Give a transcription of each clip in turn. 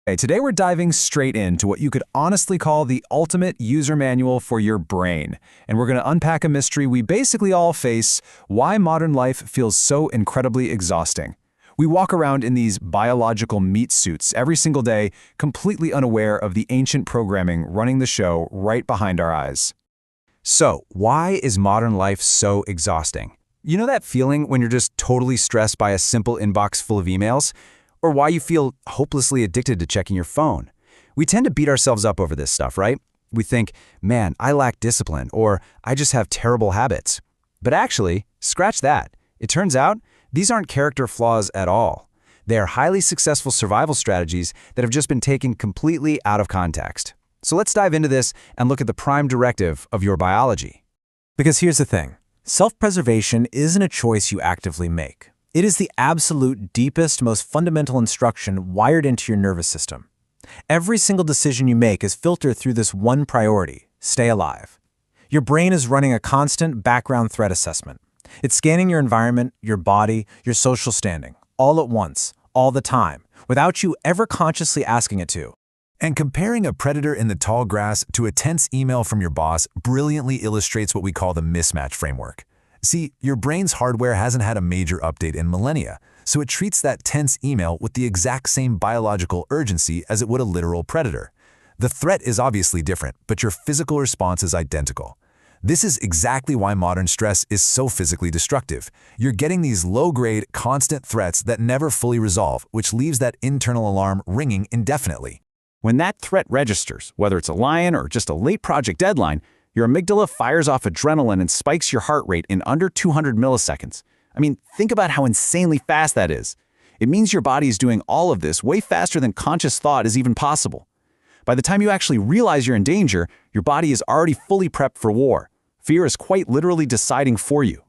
Hey, today we're diving straight into what you could honestly call the ultimate user manual for your brain. And we're going to unpack a mystery we basically all face: why modern life feels so incredibly exhausting. We walk around in these biological meat suits every single day, completely unaware of the ancient programming running the show right behind our eyes. So, why is modern life so exhausting? You know that feeling when you're just totally stressed by a simple inbox full of emails? Or why you feel hopelessly addicted to checking your phone? We tend to beat ourselves up over this stuff, right? We think, man, I lack discipline, or I just have terrible habits. But actually, scratch that. It turns out, these aren't character flaws at all. They are highly successful survival strategies that have just been taken completely out of context. So let's dive into this and look at the prime directive of your biology. Because here's the thing. Self-preservation isn't a choice you actively make. It is the absolute deepest, most fundamental instruction wired into your nervous system. Every single decision you make is filtered through this one priority: stay alive. Your brain is running a constant background threat assessment. It's scanning your environment, your body, your social standing, all at once, all the time, without you ever consciously asking it to. And comparing a predator in the tall grass to a tense email from your boss brilliantly illustrates what we call the mismatch framework. See, your brain's hardware hasn't had a major update in millennia, so it treats that tense email with the exact same biological urgency as it would a literal predator. The threat is obviously different, but your physical response is identical. This is exactly why modern stress is so physically destructive. You're getting these low-grade, constant threats that never fully resolve, which leaves that internal alarm ringing indefinitely. When that threat registers, whether it's a lion or just a late project deadline, your amygdala fires off adrenaline and spikes your heart rate in under 200 milliseconds. I mean, think about how insanely fast that is. It means your body is doing all of this way faster than conscious thought is even possible. By the time you actually realize you're in danger, your body is already fully prepped for war. Fear is quite literally deciding for you.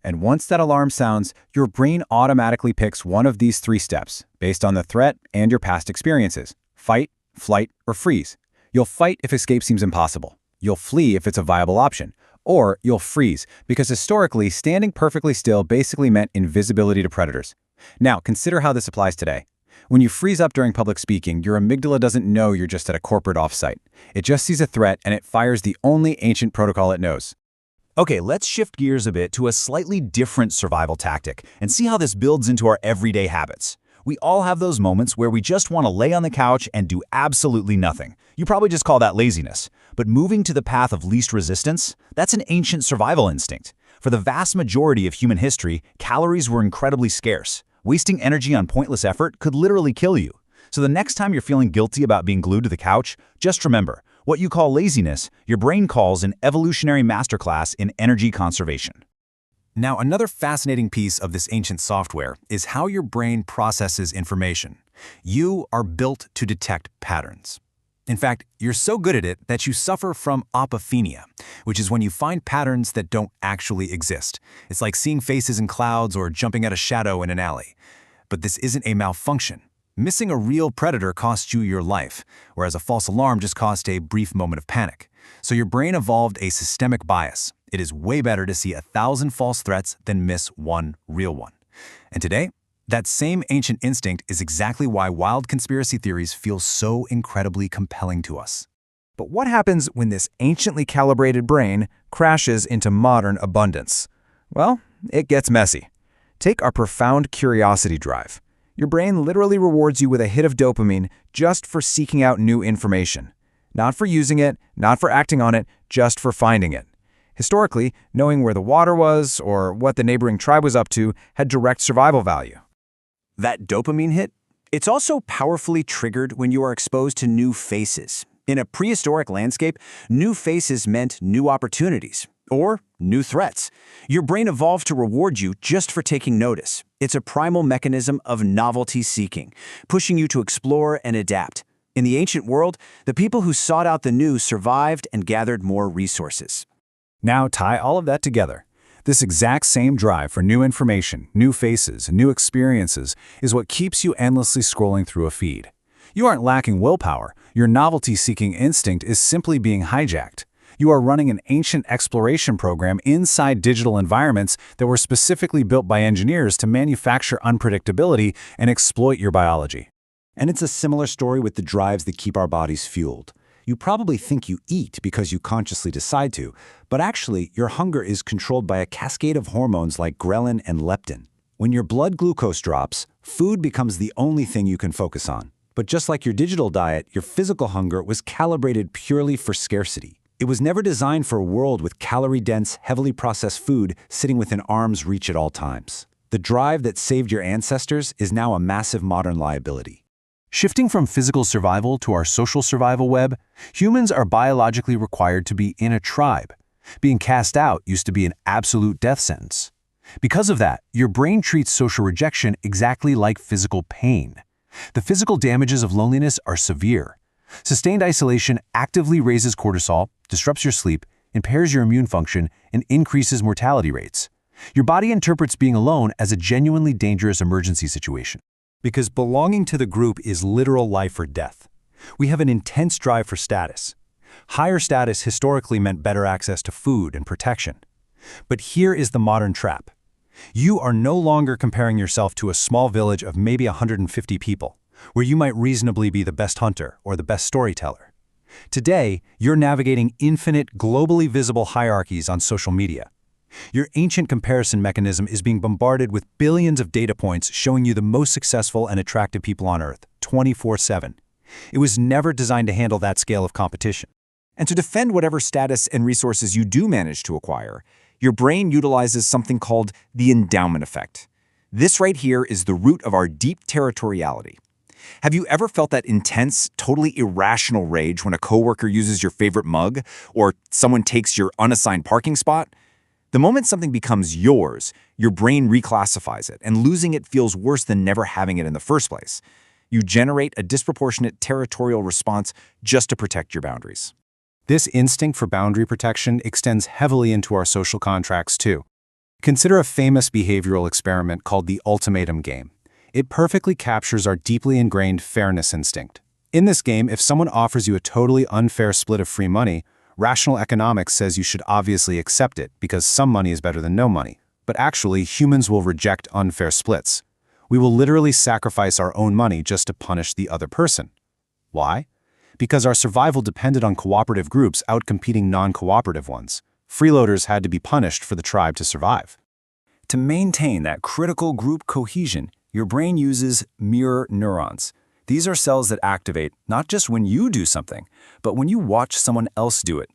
And once that alarm sounds, your brain automatically picks one of these three steps, based on the threat and your past experiences: fight, flight, or freeze. You'll fight if escape seems impossible. You'll flee if it's a viable option. Or you'll freeze, because historically, standing perfectly still basically meant invisibility to predators. Now, consider how this applies today. When you freeze up during public speaking, your amygdala doesn't know you're just at a corporate offsite. It just sees a threat and it fires the only ancient protocol it knows. Okay, let's shift gears a bit to a slightly different survival tactic and see how this builds into our everyday habits. We all have those moments where we just want to lay on the couch and do absolutely nothing. You probably just call that laziness. But moving to the path of least resistance, that's an ancient survival instinct. For the vast majority of human history, calories were incredibly scarce. Wasting energy on pointless effort could literally kill you. So the next time you're feeling guilty about being glued to the couch, just remember, what you call laziness, your brain calls an evolutionary masterclass in energy conservation. Now, another fascinating piece of this ancient software is how your brain processes information. You are built to detect patterns. In fact, you're so good at it that you suffer from apophenia, which is when you find patterns that don't actually exist. It's like seeing faces in clouds or jumping at a shadow in an alley. But this isn't a malfunction. Missing a real predator costs you your life, whereas a false alarm just cost a brief moment of panic. So your brain evolved a systemic bias. It is way better to see 1,000 false threats than miss one real one. And today, that same ancient instinct is exactly why wild conspiracy theories feel so incredibly compelling to us. But what happens when this anciently calibrated brain crashes into modern abundance? Well, it gets messy. Take our profound curiosity drive. Your brain literally rewards you with a hit of dopamine just for seeking out new information. Not for using it, not for acting on it, just for finding it. Historically, knowing where the water was or what the neighboring tribe was up to had direct survival value. That dopamine hit? It's also powerfully triggered when you are exposed to new faces. In a prehistoric landscape, new faces meant new opportunities or new threats. Your brain evolved to reward you just for taking notice. It's a primal mechanism of novelty seeking, pushing you to explore and adapt. In the ancient world, the people who sought out the new survived and gathered more resources. Now tie all of that together. This exact same drive for new information, new faces, and new experiences is what keeps you endlessly scrolling through a feed. You aren't lacking willpower. Your novelty-seeking instinct is simply being hijacked. You are running an ancient exploration program inside digital environments that were specifically built by engineers to manufacture unpredictability and exploit your biology. And it's a similar story with the drives that keep our bodies fueled. You probably think you eat because you consciously decide to, but actually, your hunger is controlled by a cascade of hormones like ghrelin and leptin. When your blood glucose drops, food becomes the only thing you can focus on. But just like your digital diet, your physical hunger was calibrated purely for scarcity. It was never designed for a world with calorie-dense, heavily processed food sitting within arm's reach at all times. The drive that saved your ancestors is now a massive modern liability. Shifting from physical survival to our social survival web, humans are biologically required to be in a tribe. Being cast out used to be an absolute death sentence. Because of that, your brain treats social rejection exactly like physical pain. The physical damages of loneliness are severe. Sustained isolation actively raises cortisol, disrupts your sleep, impairs your immune function, and increases mortality rates. Your body interprets being alone as a genuinely dangerous emergency situation. Because belonging to the group is literal life or death. We have an intense drive for status. Higher status historically meant better access to food and protection. But here is the modern trap. You are no longer comparing yourself to a small village of maybe 150 people, where you might reasonably be the best hunter or the best storyteller. Today, you're navigating infinite, globally visible hierarchies on social media. Your ancient comparison mechanism is being bombarded with billions of data points showing you the most successful and attractive people on Earth, 24/7. It was never designed to handle that scale of competition. And to defend whatever status and resources you do manage to acquire, your brain utilizes something called the endowment effect. This right here is the root of our deep territoriality. Have you ever felt that intense, totally irrational rage when a coworker uses your favorite mug or someone takes your unassigned parking spot? The moment something becomes yours, your brain reclassifies it, and losing it feels worse than never having it in the first place. You generate a disproportionate territorial response just to protect your boundaries. This instinct for boundary protection extends heavily into our social contracts too. Consider a famous behavioral experiment called the ultimatum game. It perfectly captures our deeply ingrained fairness instinct. In this game, if someone offers you a totally unfair split of free money, rational economics says you should obviously accept it because some money is better than no money. But actually, humans will reject unfair splits. We will literally sacrifice our own money just to punish the other person. Why? Because our survival depended on cooperative groups outcompeting non-cooperative ones. Freeloaders had to be punished for the tribe to survive. To maintain that critical group cohesion, your brain uses mirror neurons. These are cells that activate not just when you do something, but when you watch someone else do it.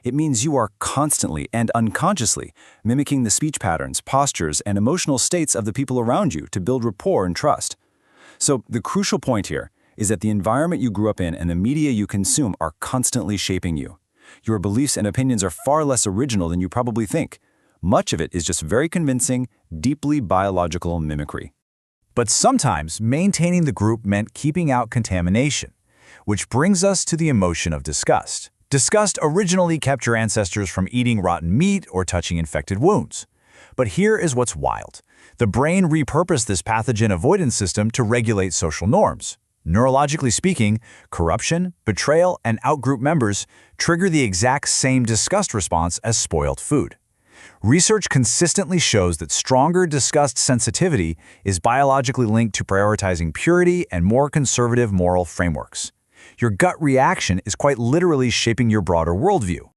It means you are constantly and unconsciously mimicking the speech patterns, postures, and emotional states of the people around you to build rapport and trust. So the crucial point here is that the environment you grew up in and the media you consume are constantly shaping you. Your beliefs and opinions are far less original than you probably think. Much of it is just very convincing, deeply biological mimicry. But sometimes maintaining the group meant keeping out contamination, which brings us to the emotion of disgust. Disgust originally kept your ancestors from eating rotten meat or touching infected wounds. But here is what's wild. The brain repurposed this pathogen avoidance system to regulate social norms. Neurologically speaking, corruption, betrayal, and outgroup members trigger the exact same disgust response as spoiled food. Research consistently shows that stronger disgust sensitivity is biologically linked to prioritizing purity and more conservative moral frameworks. Your gut reaction is quite literally shaping your broader worldview.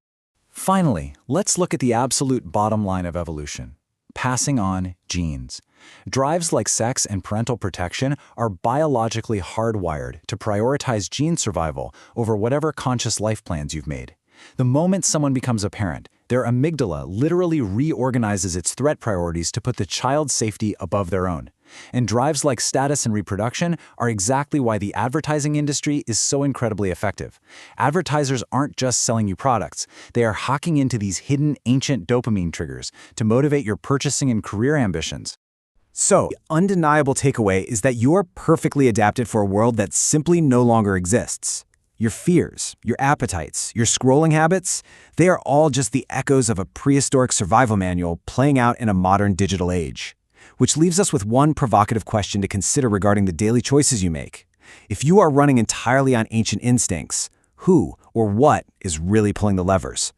Finally, let's look at the absolute bottom line of evolution: passing on genes. Drives like sex and parental protection are biologically hardwired to prioritize gene survival over whatever conscious life plans you've made. The moment someone becomes a parent, their amygdala literally reorganizes its threat priorities to put the child's safety above their own. And drives like status and reproduction are exactly why the advertising industry is so incredibly effective. Advertisers aren't just selling you products, they are hawking into these hidden ancient dopamine triggers to motivate your purchasing and career ambitions. So, the undeniable takeaway is that you're perfectly adapted for a world that simply no longer exists. Your fears, your appetites, your scrolling habits, they are all just the echoes of a prehistoric survival manual playing out in a modern digital age. Which leaves us with one provocative question to consider regarding the daily choices you make. If you are running entirely on ancient instincts, who or what is really pulling the levers?